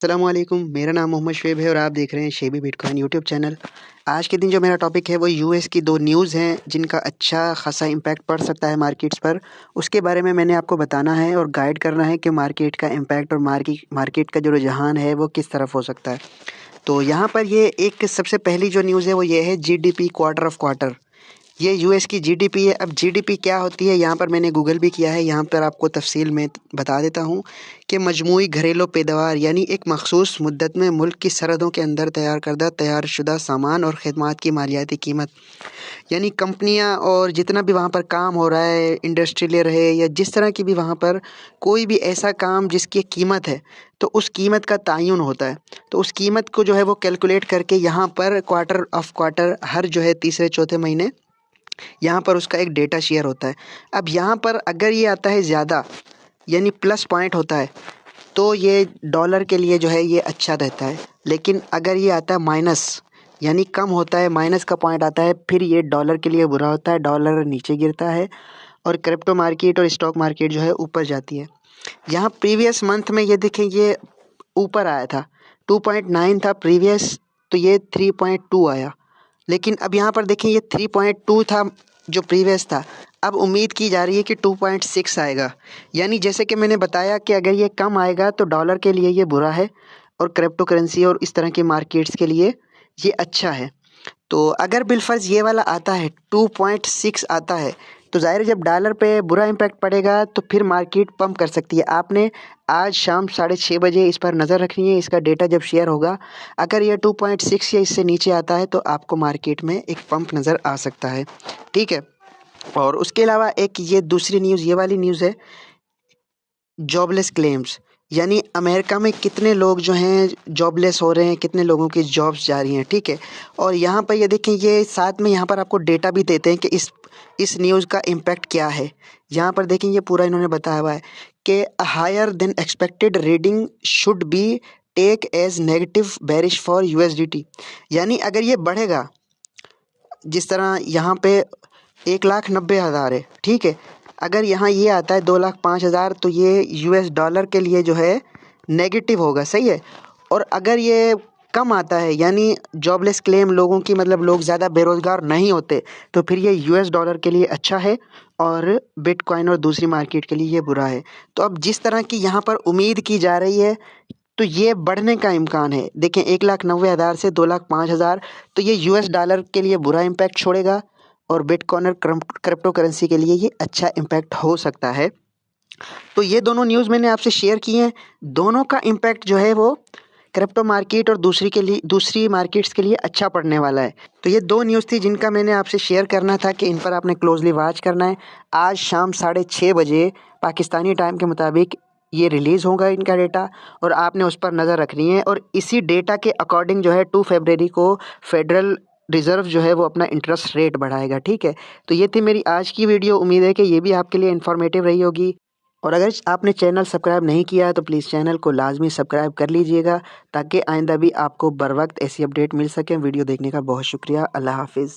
अस्सलामुअलैकुम, मेरा नाम मोहम्मद शुएब है और आप देख रहे हैं शेबी बिटकॉइन यूट्यूब चैनल। आज के दिन जो मेरा टॉपिक है वो यूएस की 2 न्यूज़ हैं जिनका अच्छा खासा इम्पैक्ट पड़ सकता है मार्केट्स पर। उसके बारे में मैंने आपको बताना है और गाइड करना है कि मार्केट का इम्पैक्ट और मार्केट का जो रुझान है वो किस तरफ हो सकता है। तो यहाँ पर ये एक सबसे पहली जो न्यूज़ है वो ये है जीडीपी क्वार्टर ऑफ क्वार्टर। ये यूएस की जीडीपी है। अब जीडीपी क्या होती है, यहाँ पर मैंने गूगल भी किया है, यहाँ पर आपको तफसील में बता देता हूँ कि मजमूई घरेलू पैदावार यानी एक मखसूस मुद्दत में मुल्क की सरहदों के अंदर तैयार शुदा सामान और ख़दमात की मालियाती कीमत, यानी कंपनियाँ और जितना भी वहाँ पर काम हो रहा है, इंडस्ट्रियल रहे या जिस तरह की भी वहाँ पर कोई भी ऐसा काम जिसकी कीमत है, तो उस कीमत का तयन होता है। तो उस कीमत को जो है वो कैलकुलेट करके यहाँ पर क्वार्टर ऑफ क्वार्टर हर जो है तीसरे चौथे महीने यहाँ पर उसका एक डेटा शेयर होता है। अब यहाँ पर अगर ये आता है ज़्यादा यानी प्लस पॉइंट होता है तो ये डॉलर के लिए जो है ये अच्छा रहता है, लेकिन अगर ये आता है माइनस यानी कम होता है, माइनस का पॉइंट आता है, फिर ये डॉलर के लिए बुरा होता है, डॉलर नीचे गिरता है और क्रिप्टो मार्केट और स्टॉक मार्केट जो है ऊपर जाती है। यहाँ प्रीवियस मंथ में ये देखें ये ऊपर आया था, 2.9 था प्रीवियस, तो ये 3.2 आया। लेकिन अब यहाँ पर देखें ये 3.2 था जो प्रीवियस था, अब उम्मीद की जा रही है कि 2.6 आएगा। यानी जैसे कि मैंने बताया कि अगर ये कम आएगा तो डॉलर के लिए ये बुरा है और क्रिप्टो करेंसी और इस तरह के मार्केट्स के लिए ये अच्छा है। तो अगर बिलफर्ज ये वाला आता है 2.6 आता है तो ज़ाहिर है जब डॉलर पे बुरा इम्पैक्ट पड़ेगा तो फिर मार्केट पंप कर सकती है। आपने आज शाम 6:30 बजे इस पर नज़र रखनी है, इसका डेटा जब शेयर होगा। अगर ये 2.6 या इससे नीचे आता है तो आपको मार्केट में एक पंप नज़र आ सकता है, ठीक है। और उसके अलावा एक ये दूसरी न्यूज़, ये वाली न्यूज़ है जॉबलेस क्लेम्स, यानी अमेरिका में कितने लोग जो हैं जॉबलेस हो रहे हैं, कितने लोगों की जॉब्स जा रही हैं, ठीक है। और यहाँ पर ये देखें ये साथ में यहाँ पर आपको डेटा भी देते हैं कि इस न्यूज़ का इम्पैक्ट क्या है। यहाँ पर देखें ये पूरा इन्होंने बताया हुआ है कि higher then expected reading should be take as negative bearish for USDT, यानी अगर ये बढ़ेगा जिस तरह यहाँ पे 1,90,000 है, ठीक है। अगर यहाँ ये आता है 2,05,000 तो ये यूएस डॉलर के लिए जो है नेगेटिव होगा, सही है। और अगर ये कम आता है यानी जॉबलेस क्लेम लोगों की, मतलब लोग ज़्यादा बेरोज़गार नहीं होते, तो फिर ये यूएस डॉलर के लिए अच्छा है और बिटकॉइन और दूसरी मार्केट के लिए ये बुरा है। तो अब जिस तरह की यहाँ पर उम्मीद की जा रही है तो ये बढ़ने का इम्कान है। देखें 1,90,000 से 2,05,000, तो ये यूएस डॉलर के लिए बुरा इम्पैक्ट छोड़ेगा और बिटकॉइन और क्रिप्टो करेंसी के लिए ये अच्छा इम्पैक्ट हो सकता है। तो ये दोनों न्यूज़ मैंने आपसे शेयर की हैं। दोनों का इम्पैक्ट जो है वो क्रिप्टो मार्केट और दूसरी मार्केट्स के लिए अच्छा पड़ने वाला है। तो ये 2 न्यूज़ थी जिनका मैंने आपसे शेयर करना था कि इन पर आपने क्लोजली वॉच करना है। आज शाम 6:30 बजे पाकिस्तानी टाइम के मुताबिक ये रिलीज़ होगा इनका डेटा और आपने उस पर नज़र रखनी है। और इसी डेटा के अकॉर्डिंग जो है 2 फरवरी को फेडरल रिज़र्व जो है वो अपना इंटरेस्ट रेट बढ़ाएगा, ठीक है। तो ये थी मेरी आज की वीडियो। उम्मीद है कि ये भी आपके लिए इन्फॉर्मेटिव रही होगी। और अगर आपने चैनल सब्सक्राइब नहीं किया है तो प्लीज़ चैनल को लाजमी सब्सक्राइब कर लीजिएगा ताकि आइंदा भी आपको बर वक्त ऐसी अपडेट मिल सके। वीडियो देखने का बहुत शुक्रिया। अल्लाह हाफिज़।